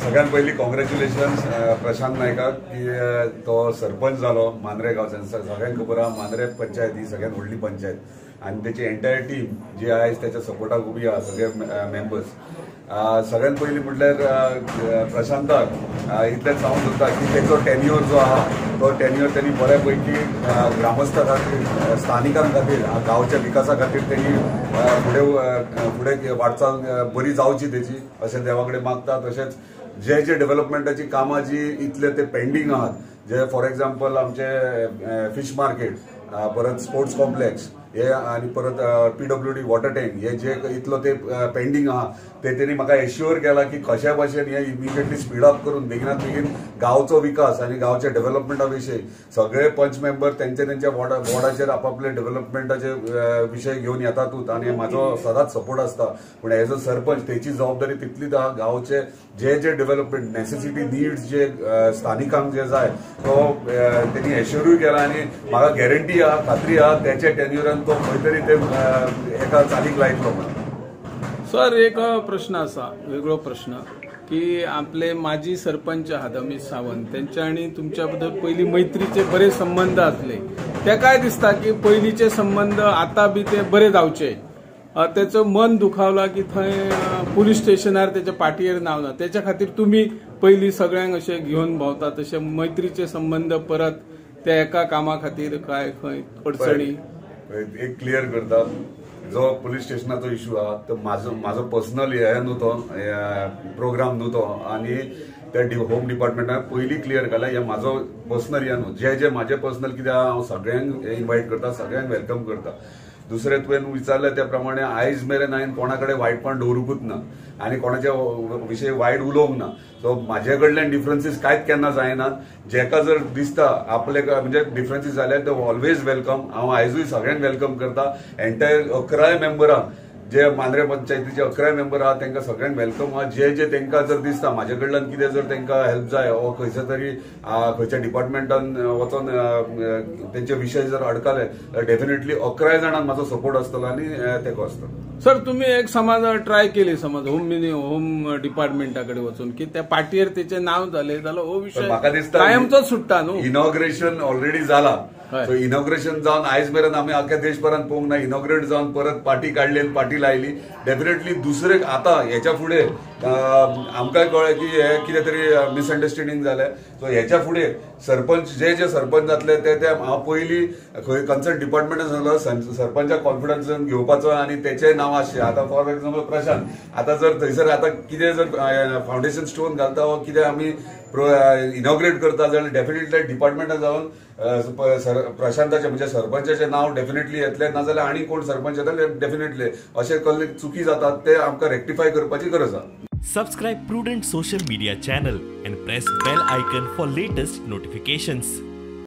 सगळ्यात पहिली कॉंग्रॅच्युलेशन्स प्रशांत नायकाक की तो सरपंच जालो मांद्रे गांवच्यान. सगळ्यांक खबर आहा मांद्रे पंचायत ही सगळ्यात व्हडली पंचायत आणि त्याची एंटायर टीम जी आयज त्याच्या सपोर्टाक उबी आहा सगळे मेंबर्स. सगळ्यात पहिली म्हटल्यार प्रशांताक इतलेंच सांगूंक सोदता की तेचो टेन्युअर जो आहा तो टेन्युअर त्यांनी बऱ्यापैकी ग्रामस्था खातीर स्थानिकां खातीर गांवच्या विकासा खातीर त्यांनी फुडें वाटचाल बरी जावची तेची अशें देवा कडेन मागता. तशेंच जे डेव्हलपमेंटाची कामां जी इतले ते पेंडींग आहात जे फॉर एक्झाम्पल आमचे फिश मार्केट परत स्पोर्ट्स कॉम्प्लेक्स हे आणि परत PWD वॉटर टँक हे जे इतलो ते पेंडींग आहा ते त्यांनी म्हाका एश्युअर केला की कशा भाशेन हे इमिजिएटली स्पीडअप करून बेगिनात बेगीन गांवचो विकास आणि गांवच्या डेव्हलपमेंटा विशयी सगळे पंच मेंबर त्यांच्या वॉर्डाचेर आपापले डेव्हलपमेंटाचे विशय घेऊन येतातूच आणि म्हाजो सदांच सपोर्ट असता. पण एज अ सरपंच त्याची जबाबदारी तितलीच आहा गांवचे जे डेव्हलपमेंट नेसेसिटी नीड्स जे स्थानिकांक जे जाय तो त्यांनी एश्युअरूय केला आणि म्हाका गॅरंटी आहा खात्री आहा त्याच्या टेन्युरान तो खंय तरी ते एका चालीक लायतलो म्हणून. सर एक प्रश्न असा वेगळो प्रश्न की आपले माजी सरपंच आहात अमित सावंत त्यांच्या आणि तुमच्या बद्दल पहिली मैत्रीचे बरे संबंध असले ते काय दिसता की पहिलीचे संबंध आता बी ते बरे जावचे. त्याचं मन दुखावला की थंय पुलीस स्टेशनार त्याच्या पाठीवर नाव ना त्याच्या खातीर तुम्ही पहिली सगळ्यांक असे घेऊन भोंवता तसे मैत्रीचे संबंध परत त्या एका कामा खातीर काय खंय अडचणी. एक क्लियर करता जो पुलीस स्टेशनाचो इश्यू आहा तो माझो पर्सनल हे न्हू तो प्रोग्राम न्हू तो आणि त्या होम डिपार्टमेंटान पयलीं क्लियर केला हे म्हाजो पर्सनल हे न्हू जे म्हाजे पर्सनल कितें आहा हांव सगळ्यांक इन्वायट करता सगळ्यांक वेलकम करता. दुसरे तुवें विचारले त्या प्रमाणे आयज मेरेन हांवें कोणा कडेन वायटपण दवरूंकूच ना आनी कोणाच्या विशयी वायट उलोवंक ना. सो म्हाजे कडल्यान डिफरन्सीस कांयच केन्ना जायनात. जेका जर दिसता आपले म्हणजे डिफरन्सीस जाल्यार ते ऑलवेज वेलकम. हांव आयजूय सगळ्यांक वेलकम करता. एंटायर 11 मेंबरांक जे मांद्रे पंचायतीचे 11 मेंबर आहात तांकां सगळ्यांक वेलकम आहा. जे तांकां जर दिसता म्हाजे कडल्यान कितें जर तांकां हेल्प जाय वा खंयच्या तरी खंयच्या डिपार्टमेंटान वचून तेंचे विशय जर अडकले जाल्यार डेफिनेटली 11 जाणांक म्हाजो सपोर्ट आसतलो आनी तेको आसतलो. सर तुम्ही एक समाज ट्राय केली समज होम डिपार्टमेंटाकडे वचून की त्या पार्टीवर त्याचे नाव झाले जाल्यार हो विषय म्हाका दिसता कायमचोच सुट्टा न्हू. इनॉग्रेशन ऑलरेडी जाला. सो इनॉग्रेशन जावन आयज मेरेन आमी आख्या देशभरात पळोवंक ना. इनॉग्रेट जावन परत पार्टी काडली आनी पार्टी लायली. डेफिनेटली दुसरे आता हेच्या फुडें आमकांय कळ्ळें की हे कितें तरी मिसअंडरस्टँडिंग जालें. सो हेच्या फुडें सरपंच जे सरपंच जातले ते हांव पयलीं खंय कन्सर्न डिपार्टमेंटान सांगलो सरपंचाक कॉन्फिडन्सान घेवपाचो आनी तेचेय नांव आसचें. आतां फॉर एक्झाम्पल प्रशांत आतां जर थंयसर आतां कितें जर फावंडेशन स्टोन घालता वा कितें आमी इनॉग्रेट करता जाल्यार डेफिनेटली डिपार्टमेंटान जावन प्रशांताचे म्हणजे सरपंचाचे नाव डेफिनेटली येतले नाजाल्यार आनी कोण सरपंच येतले डेफिनेटली अशें कसले चुकी जातात ते आमकां रेक्टिफाय करपाची गरज आसा. Subscribe Prudent social media channel and press bell icon for latest notifications.